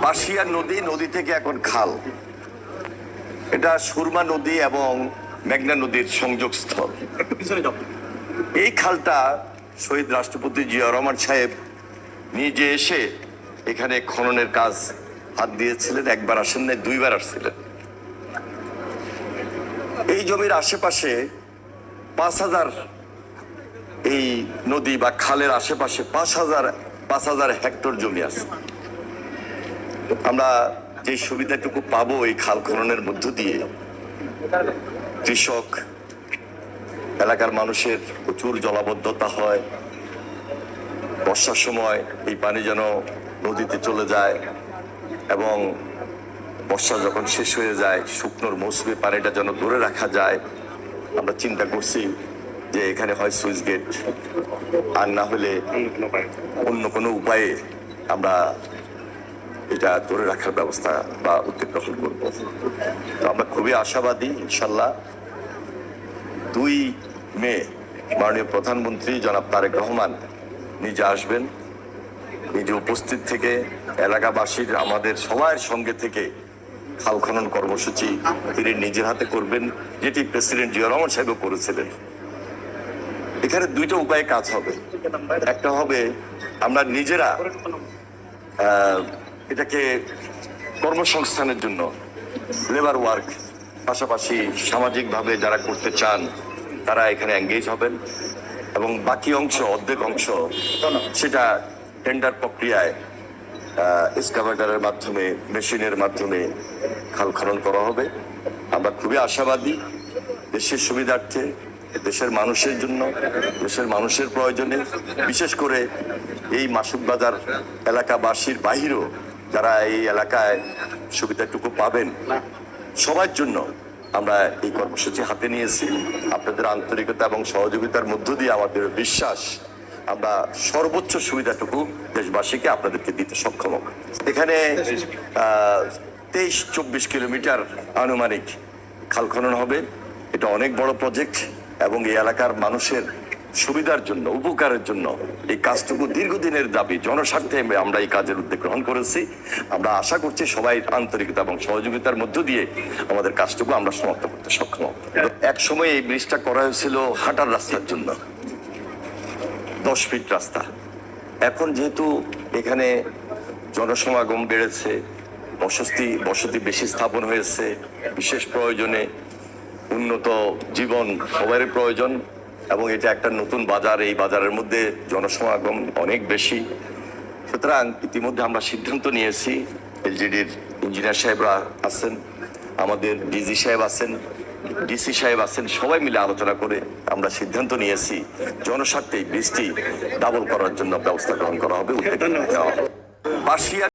বাঁশিয়া নদী থেকে এখন খাল, এটা সুরমা নদী এবং মেঘনা নদীর সংযোগস্থল। এই খালটা শহীদ রাষ্ট্রপতি জিয়া রহমান সাহেব নিজে এসে এখানে খননের কাজ হাত দিয়েছিলেন। একবার আসেন নাই, দুইবার আসছিলেন। এই জমির আশেপাশে 5,000, এই নদী বা খালের আশেপাশে 5,000 হেক্টর জমি আছে। আমরা যে সুবিধাটুকু পাবো এই খাল খননের মধ্য দিয়ে, কৃষক এলাকার মানুষের প্রচুর জলাবদ্ধতা হয়, বর্ষার সময় এই পানি যেন নদীতে চলে যায় এবং বর্ষা যখন শেষ হয়ে যায় শুকনোর মৌসুমে পানিটা যেন ধরে রাখা যায়। আমরা চিন্তা করছি যে এখানে হয় সুইচ গেট, আর না হলে অন্য কোনো উপায়ে আমরা এটা ধরে রাখার ব্যবস্থা বা উদ্যোগ গ্রহণ করব। তো আমরা খুবই আশাবাদী, ইনশাল্লাহ 2 মে মাননীয় প্রধানমন্ত্রী জনাব তারেক রহমান নিজে আসবেন, নিজে উপস্থিত থেকে এলাকাবাসীর আমাদের সবার সঙ্গে থেকে খাল খনন কর্মসূচি তিনি নিজের হাতে করবেন, যেটি প্রেসিডেন্ট জিয়া রহমান সাহেবও করেছিলেন। এখানে 2টা উপায়ে কাজ হবে। একটা হবে আমরা নিজেরা এটাকে কর্মসংস্থানের জন্য লেবার ওয়ার্ক, পাশাপাশি সামাজিকভাবে যারা করতে চান তারা এখানে এঙ্গেজ হবেন, এবং বাকি অংশ, অর্ধেক অংশ, সেটা টেন্ডার প্রক্রিয়ায় এক্সকাভেটরের মাধ্যমে, মেশিনের মাধ্যমে খাল খনন করা হবে। আমরা খুবই আশাবাদী দেশের সুবিধার্থে, দেশের মানুষের জন্য, দেশের মানুষের প্রয়োজনে, বিশেষ করে এই মাসুক বাজার এলাকাবাসীর বাহিরেও যারা এই এলাকায় সুবিধাটুকু পাবেন, সবার জন্য আমরা এই কর্মসূচি হাতে নিয়েছি। আপনাদের আন্তরিকতা এবং সহযোগিতার মধ্য দিয়ে আমাদের বিশ্বাস আমরা সর্বোচ্চ সুবিধাটুকু দেশবাসীকে আপনাদেরকে দিতে সক্ষম হব। এখানে 23-24 কিলোমিটার আনুমানিক খাল খনন হবে। এটা অনেক বড় প্রজেক্ট এবং এই এলাকার মানুষের সুবিধার জন্য, উপকারের জন্য এই কাজটুকু দীর্ঘদিনের দাবি, জনস্বার্থে আমরা এই কাজের উদ্যোগ গ্রহণ করেছি। আমরা আশা করছি সবাই আন্তরিকতা এবং সহযোগিতার মধ্য দিয়ে আমাদের কাজটুকু আমরা সমাপ্ত করতে সক্ষম হব। এক সময় এই ব্রিজটা করা হয়েছিল হাঁটার রাস্তার জন্য, 10 ফিট রাস্তা। এখন যেহেতু এখানে জনসমাগম বেড়েছে, বসতি বেশি স্থাপন হয়েছে, বিশেষ প্রয়োজনে উন্নত জীবন সবারই প্রয়োজন, এবং এটা একটা নতুন বাজার, এই বাজারের মধ্যে জনসমাগম অনেক বেশি। সুতরাং ইতিমধ্যে আমরা সিদ্ধান্ত নিয়েছি, এলজিডির ইঞ্জিনিয়ার সাহেবরা আছেন, আমাদের ডিজি সাহেব আছেন, ডিসি সাহেব আছেন, সবাই মিলে আলোচনা করে আমরা সিদ্ধান্ত নিয়েছি জনস্বার্থে এই ব্রিজটি ডাবল করার জন্য ব্যবস্থা গ্রহণ করা হবে। বাঁশিয়া